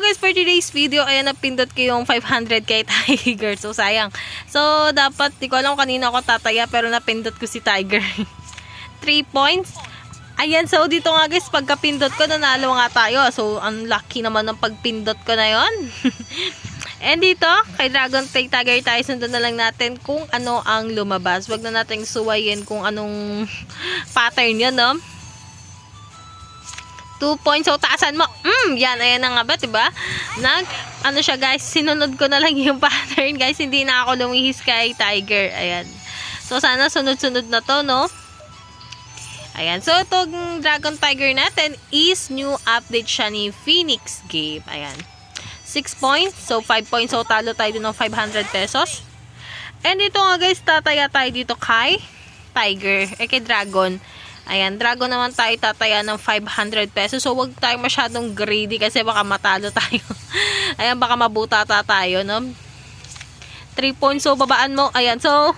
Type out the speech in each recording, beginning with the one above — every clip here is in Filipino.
guys, for today's video, ayan, napindot ko yung 500 kay Tiger. So, sayang. So, dapat, di ko alam kanina ako tataya, pero napindot ko si Tiger. 3 points. Ayan, so dito nga guys, pagkapindot ko, nanalo nga tayo. So, ang lucky naman ng pagpindot ko na yon. And dito, kay Dragon Tiger tayo, sundan na lang natin kung ano ang lumabas. Wag na nating suwayin kung anong pattern yun, no? 2 points. So, taasan mo. Yan. Ayan na nga ba, diba? Ano siya, guys, sinunod ko na lang yung pattern, guys. Hindi na ako lumihis kay Tiger. Ayan. So, sana sunod-sunod na to, no? Ayan. So, itong Dragon Tiger natin is new update siya ni Phoenix Game. Ayan. 6 points. So, 5 points. So, talo tayo din ng 500 pesos. And ito nga, guys, tataya tayo dito kay Tiger. Kay Dragon. Ayan, Dragon naman tayo tataya ng 500 pesos. So, wag tayo masyadong greedy kasi baka matalo tayo. Ayan, baka mabutata tayo, no? 3 points. So, babaan mo. Ayan, so,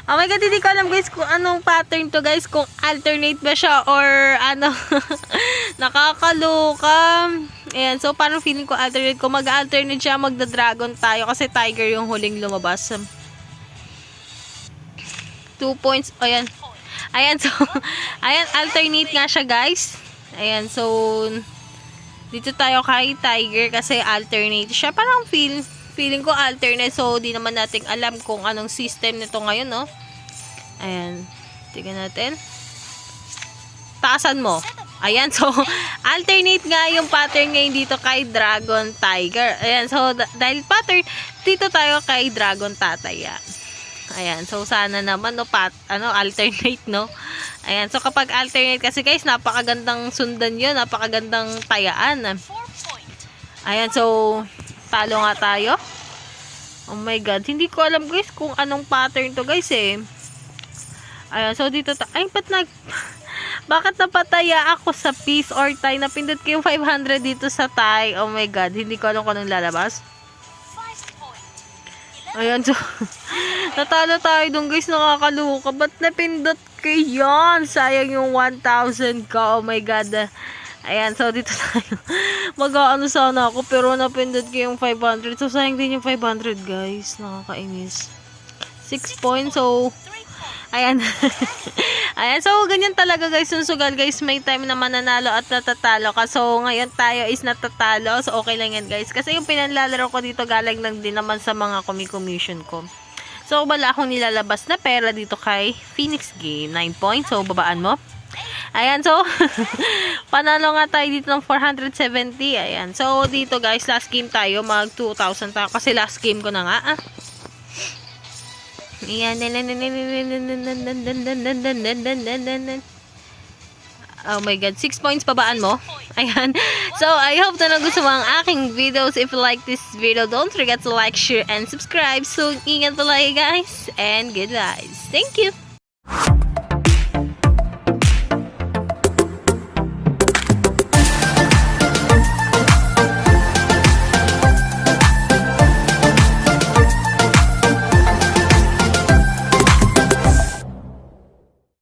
oh my God, hindi ko alam guys kung anong pattern to guys. Kung alternate ba siya or ano. Nakakaloka. Ayan, so parang feeling ko alternate. Kung mag-alternate siya, magda-dragon tayo. Kasi Tiger yung huling lumabas. 2 points. Ayan. Ayan, so, ayan, alternate nga siya, guys. Ayan, so, dito tayo kay Tiger kasi alternate siya. Parang feeling ko alternate. So, di naman natin alam kung anong system nito ngayon, no? Ayan, tingnan natin. Taasan mo. Ayan, so, alternate nga yung pattern ngayon dito kay Dragon Tiger. Ayan, so, dahil pattern, dito tayo kay Dragon Tataya. Ayan, so sana naman no alternate, no. Ayan, so kapag alternate kasi guys, napakagandang sundan 'yon, napakagandang tayaan. Ayan, so talo nga tayo. Oh my God, hindi ko alam guys kung anong pattern to guys eh. Ayan, so dito bakit napataya ako sa piece or tie? Napindot ko yung 500 dito sa tie. Oh my God, hindi ko alam kung anong lalabas. Ayan, so natalo tayo dun guys, nakakaluka. Ba't napindot ko yan? Sayang yung 1,000 ka. Oh my God. Ayan, so dito tayo. Mag-aano sana ako, pero napindot ko yung 500. So sayang din yung 500 guys. Nakakainis. 6 points, so ayan. Ayan, so ganyan talaga guys yung sugal guys. May time na mananalo at natatalo ka. So ngayon tayo is natatalo. So okay lang yan guys. Kasi yung pinanlalaro ko dito galing lang din naman sa mga commission ko. So wala akong nilalabas na pera dito kay Phoenix Game. 9 points. So babaan mo. Ayan, so panalo nga tayo dito ng 470. Ayan, so dito guys, last game tayo. Mag 2,000 tayo kasi last game ko na nga. Ayan. Oh my God, 6 points, babaan mo. Ayan. So, I hope na nagustuhan mo ang aking videos. If you like this video, don't forget to like, share, and subscribe. So, ingat pala guys. And good vibes. Thank you.